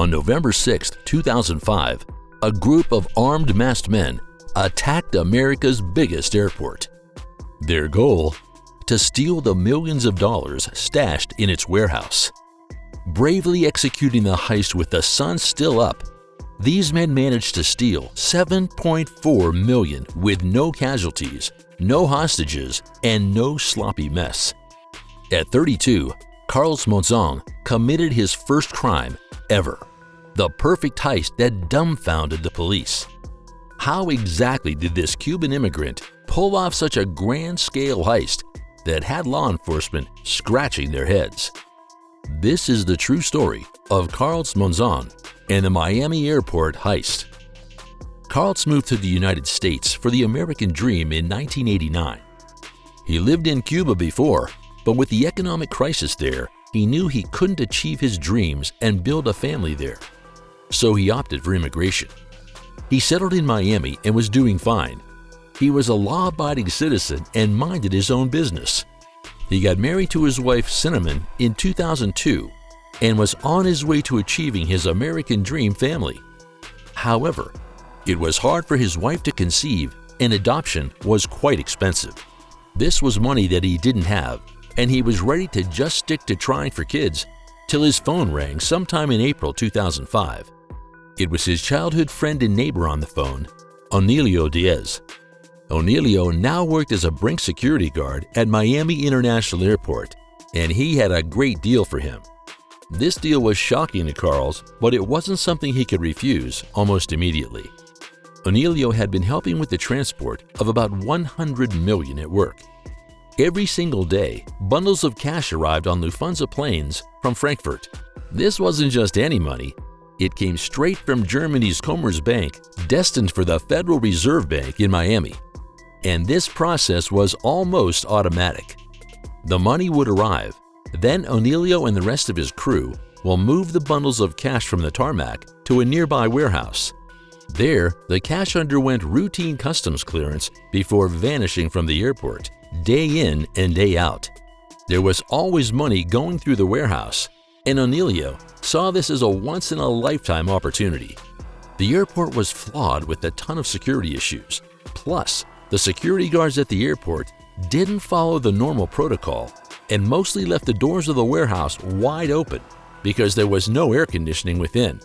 On November 6, 2005, a group of armed masked men attacked America's biggest airport. Their goal? To steal the millions of dollars stashed in its warehouse. Bravely executing the heist with the sun still up, these men managed to steal $7.4 million with no casualties, no hostages, and no sloppy mess. At 32, Carlos Monzon committed his first crime ever, the perfect heist that dumbfounded the police. How exactly did this Cuban immigrant pull off such a grand-scale heist that had law enforcement scratching their heads? This is the true story of Carlos Monzon and the Miami airport heist. Carlos moved to the United States for the American dream in 1989. He lived in Cuba before, but with the economic crisis there, he knew he couldn't achieve his dreams and build a family there. So he opted for immigration. He settled in Miami and was doing fine. He was a law-abiding citizen and minded his own business. He got married to his wife Cinnamon in 2002 and was on his way to achieving his American dream family. However, it was hard for his wife to conceive, and adoption was quite expensive. This was money that he didn't have, and he was ready to just stick to trying for kids till his phone rang sometime in April 2005. It was his childhood friend and neighbor on the phone, Onelio Diaz. Onelio now worked as a Brink security guard at Miami International Airport, and he had a great deal for him. This deal was shocking to Carlos, but it wasn't something he could refuse almost immediately. Onelio had been helping with the transport of about $100 million at work. Every single day, bundles of cash arrived on Lufthansa planes from Frankfurt. This wasn't just any money. It came straight from Germany's Commerzbank, destined for the Federal Reserve Bank in Miami. And this process was almost automatic. The money would arrive, then Onelio and the rest of his crew will move the bundles of cash from the tarmac to a nearby warehouse. There, the cash underwent routine customs clearance before vanishing from the airport, day in and day out. There was always money going through the warehouse, and Onelio saw this as a once-in-a-lifetime opportunity. The airport was flawed with a ton of security issues. Plus, the security guards at the airport didn't follow the normal protocol and mostly left the doors of the warehouse wide open because there was no air conditioning within.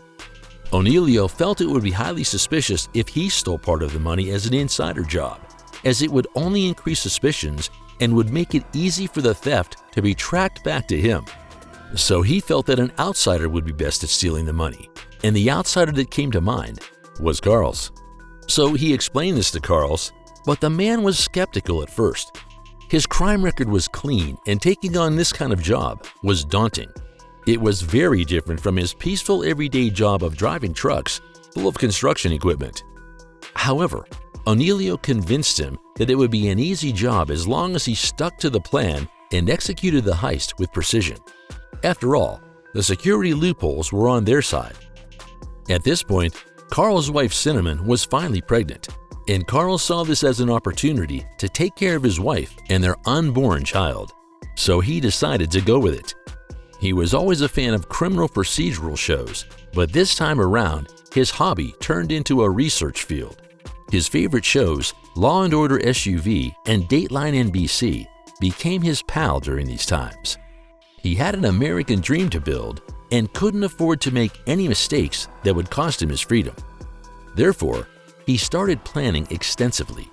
Onelio felt it would be highly suspicious if he stole part of the money as an insider job, as it would only increase suspicions and would make it easy for the theft to be tracked back to him. So he felt that an outsider would be best at stealing the money, and the outsider that came to mind was Carlos. So he explained this to Carlos, but the man was skeptical at first. His crime record was clean, and taking on this kind of job was daunting. It was very different from his peaceful everyday job of driving trucks full of construction equipment. However, Onelio convinced him that it would be an easy job as long as he stuck to the plan and executed the heist with precision. After all, the security loopholes were on their side. At this point, Carl's wife Cinnamon was finally pregnant, and Carl saw this as an opportunity to take care of his wife and their unborn child. So he decided to go with it. He was always a fan of criminal procedural shows, but this time around, his hobby turned into a research field. His favorite shows, Law & Order SUV and Dateline NBC, became his pal during these times. He had an American dream to build and couldn't afford to make any mistakes that would cost him his freedom. Therefore, he started planning extensively.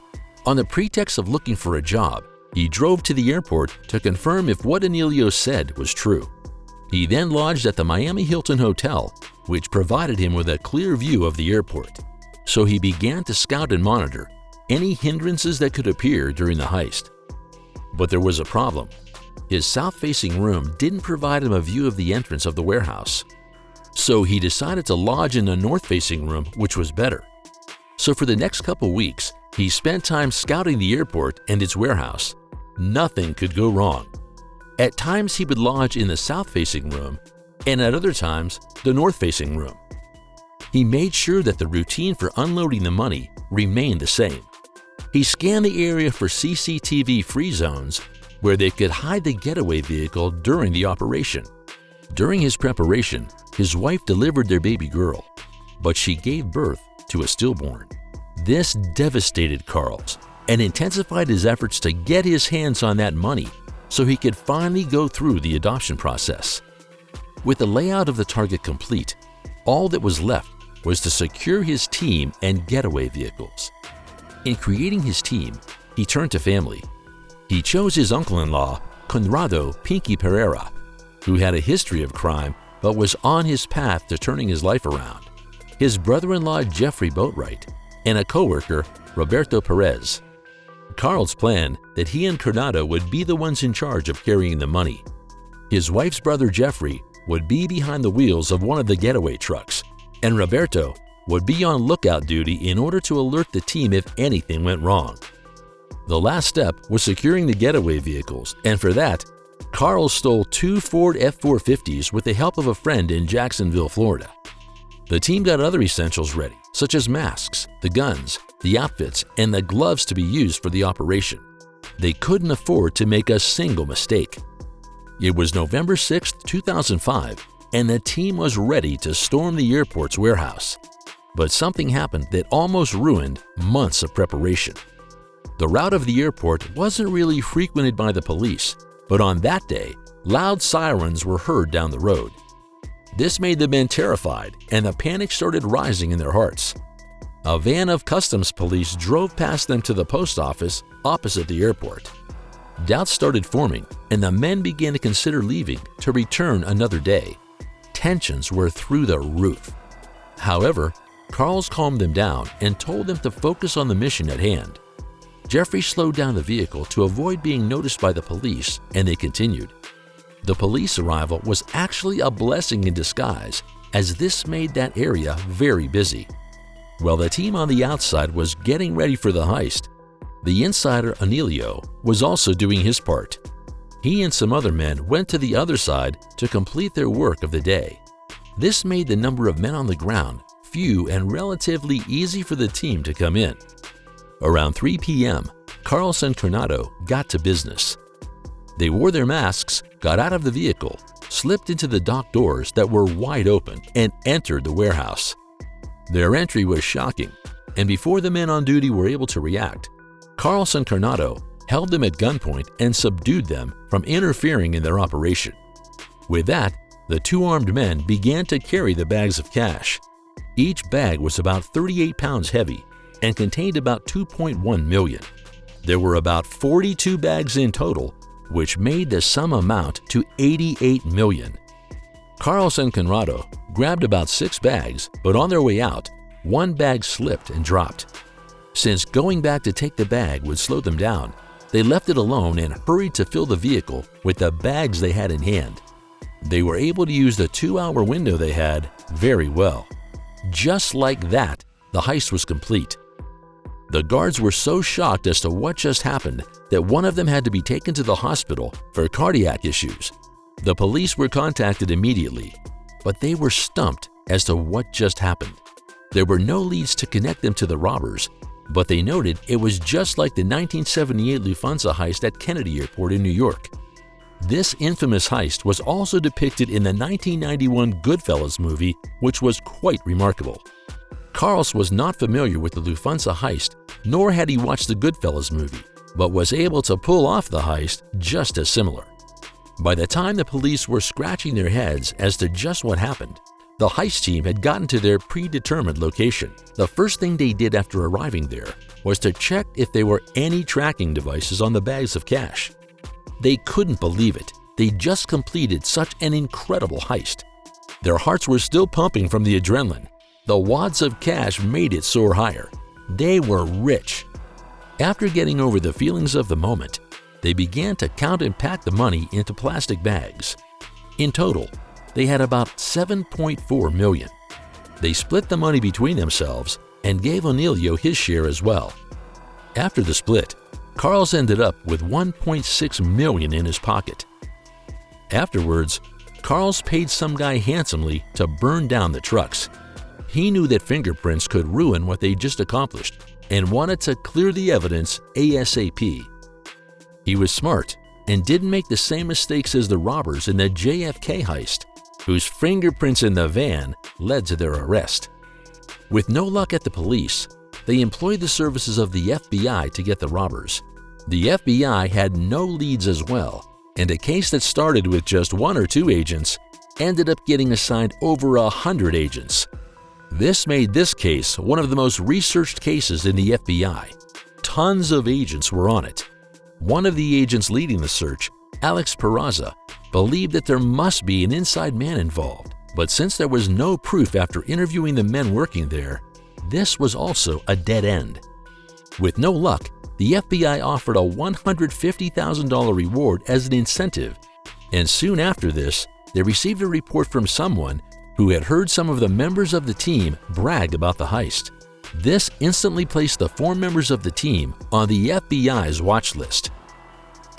On the pretext of looking for a job, he drove to the airport to confirm if what Onelio said was true. He then lodged at the Miami Hilton Hotel, which provided him with a clear view of the airport. So he began to scout and monitor any hindrances that could appear during the heist. But there was a problem. His south-facing room didn't provide him a view of the entrance of the warehouse. So he decided to lodge in the north-facing room, which was better. So for the next couple weeks, he spent time scouting the airport and its warehouse. Nothing could go wrong. At times he would lodge in the south-facing room, and at other times, the north-facing room. He made sure that the routine for unloading the money remained the same. He scanned the area for CCTV-free zones where they could hide the getaway vehicle during the operation. During his preparation, his wife delivered their baby girl, but she gave birth to a stillborn. This devastated Carl's and intensified his efforts to get his hands on that money so he could finally go through the adoption process. With the layout of the target complete, all that was left was to secure his team and getaway vehicles. In creating his team, he turned to family. He chose his uncle-in-law, Conrado Pinky Pereira, who had a history of crime but was on his path to turning his life around, his brother-in-law Jeffrey Boatwright, and a co-worker, Roberto Perez. Carl's planned that he and Conrado would be the ones in charge of carrying the money. His wife's brother Jeffrey would be behind the wheels of one of the getaway trucks, and Roberto would be on lookout duty in order to alert the team if anything went wrong. The last step was securing the getaway vehicles, and for that, Carl stole 2 Ford F-450s with the help of a friend in Jacksonville, Florida. The team got other essentials ready, such as masks, the guns, the outfits, and the gloves to be used for the operation. They couldn't afford to make a single mistake. It was November 6, 2005, and the team was ready to storm the airport's warehouse. But something happened that almost ruined months of preparation. The route of the airport wasn't really frequented by the police, but on that day, loud sirens were heard down the road. This made the men terrified, and the panic started rising in their hearts. A van of customs police drove past them to the post office opposite the airport. Doubts started forming, and the men began to consider leaving to return another day. Tensions were through the roof. However, Carl's calmed them down and told them to focus on the mission at hand. Jeffrey slowed down the vehicle to avoid being noticed by the police, and they continued. The police arrival was actually a blessing in disguise, as this made that area very busy. While the team on the outside was getting ready for the heist, the insider Anelio was also doing his part. He and some other men went to the other side to complete their work of the day. This made the number of men on the ground few and relatively easy for the team to come in. Around 3 p.m., Carlos and Conrado got to business. They wore their masks, got out of the vehicle, slipped into the dock doors that were wide open, and entered the warehouse. Their entry was shocking, and before the men on duty were able to react, Carlos and Conrado held them at gunpoint and subdued them from interfering in their operation. With that, the two armed men began to carry the bags of cash. Each bag was about 38 pounds heavy and contained about 2.1 million. There were about 42 bags in total, which made the sum amount to 88 million. Carlos and Conrado grabbed about 6 bags, but on their way out, one bag slipped and dropped. Since going back to take the bag would slow them down, they left it alone and hurried to fill the vehicle with the bags they had in hand. They were able to use the 2-hour window they had very well. Just like that, the heist was complete. The guards were so shocked as to what just happened that one of them had to be taken to the hospital for cardiac issues. The police were contacted immediately, but they were stumped as to what just happened. There were no leads to connect them to the robbers, but they noted it was just like the 1978 Lufthansa heist at Kennedy Airport in New York. This infamous heist was also depicted in the 1991 Goodfellas movie, which was quite remarkable. Carlos was not familiar with the Lufthansa heist, nor had he watched the Goodfellas movie, but was able to pull off the heist just as similar. By the time the police were scratching their heads as to just what happened, the heist team had gotten to their predetermined location. The first thing they did after arriving there was to check if there were any tracking devices on the bags of cash. They couldn't believe it. They just completed such an incredible heist. Their hearts were still pumping from the adrenaline. The wads of cash made it soar higher. They were rich. After getting over the feelings of the moment, they began to count and pack the money into plastic bags. In total, they had about 7.4 million. They split the money between themselves and gave Anelio his share as well. After the split, Carlos ended up with 1.6 million in his pocket. Afterwards, Carlos paid some guy handsomely to burn down the trucks. He knew that fingerprints could ruin what they just accomplished and wanted to clear the evidence ASAP. He was smart and didn't make the same mistakes as the robbers in the JFK heist. whose fingerprints in the van led to their arrest. With no luck at the police, they employed the services of the FBI to get the robbers. The FBI had no leads as well, and a case that started with just 1 or 2 agents ended up getting assigned over 100 agents. This made this case one of the most researched cases in the FBI. Tons of agents were on it. One of the agents leading the search, Alex Peraza, believed that there must be an inside man involved, but since there was no proof after interviewing the men working there, this was also a dead end. With no luck, the FBI offered a $150,000 reward as an incentive, and soon after this, they received a report from someone who had heard some of the members of the team brag about the heist. This instantly placed the 4 members of the team on the FBI's watch list.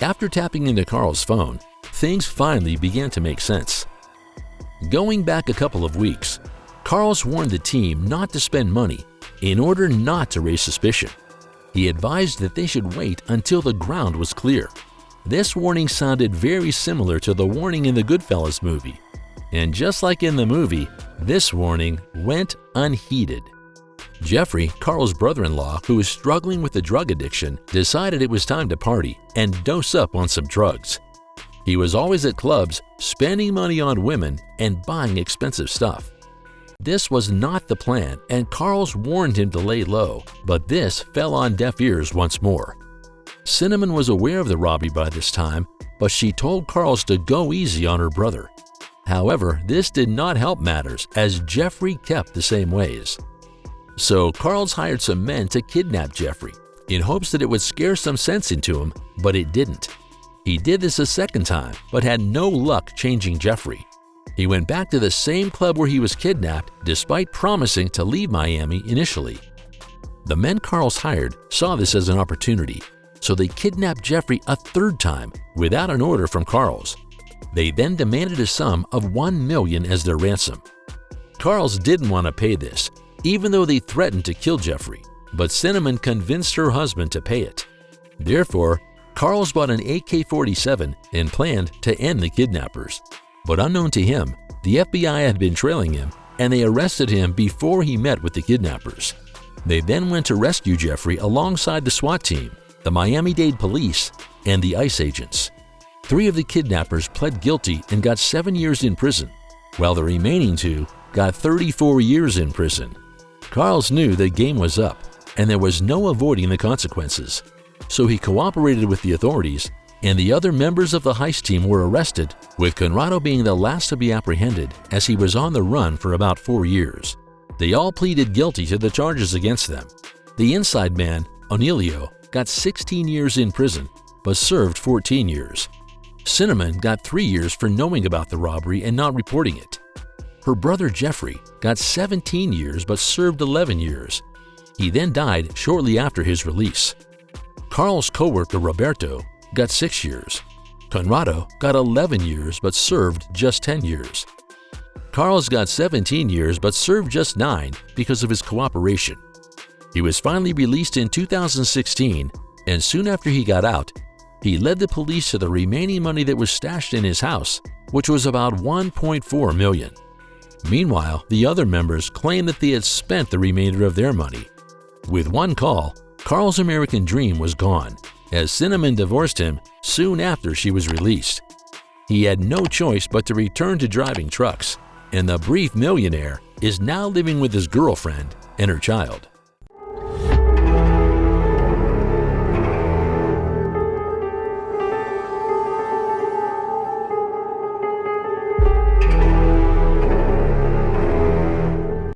After tapping into Carl's phone, things finally began to make sense. Going back a couple of weeks, Carl's warned the team not to spend money in order not to raise suspicion. He advised that they should wait until the ground was clear. This warning sounded very similar to the warning in the Goodfellas movie. And just like in the movie, this warning went unheeded. Jeffrey, Carl's brother-in-law, who was struggling with a drug addiction, decided it was time to party and dose up on some drugs. He was always at clubs, spending money on women and buying expensive stuff. This was not the plan, and Carl's warned him to lay low, but this fell on deaf ears once more. Cinnamon was aware of the robbery by this time, but she told Carl's to go easy on her brother. However, this did not help matters as Jeffrey kept the same ways. So Carl's hired some men to kidnap Jeffrey in hopes that it would scare some sense into him, but it didn't. He did this a second time, but had no luck changing Jeffrey. He went back to the same club where he was kidnapped despite promising to leave Miami initially. The men Carl's hired saw this as an opportunity, so they kidnapped Jeffrey a third time without an order from Carl's. They then demanded a sum of $1 million as their ransom. Carl's didn't want to pay this, even though they threatened to kill Jeffrey, but Cinnamon convinced her husband to pay it. Therefore, Carl's bought an AK-47 and planned to end the kidnappers. But unknown to him, the FBI had been trailing him, and they arrested him before he met with the kidnappers. They then went to rescue Jeffrey alongside the SWAT team, the Miami-Dade police, and the ICE agents. 3 of the kidnappers pled guilty and got 7 years in prison, while the remaining 2 got 34 years in prison. Carl's knew the game was up, and there was no avoiding the consequences. So he cooperated with the authorities, and the other members of the heist team were arrested, with Conrado being the last to be apprehended as he was on the run for about 4 years. They all pleaded guilty to the charges against them. The inside man, Onelio, got 16 years in prison, but served 14 years. Cinnamon got 3 years for knowing about the robbery and not reporting it. Her brother Jeffrey got 17 years but served 11 years. He then died shortly after his release. Carl's co-worker Roberto got 6 years. Conrado got 11 years but served just 10 years. Carl's got 17 years but served just 9 because of his cooperation. He was finally released in 2016, and soon after he got out, he led the police to the remaining money that was stashed in his house, which was about $1.4 million. Meanwhile, the other members claimed that they had spent the remainder of their money. With one call, Carl's American dream was gone, as Cinnamon divorced him soon after she was released. He had no choice but to return to driving trucks, and the brief millionaire is now living with his girlfriend and her child.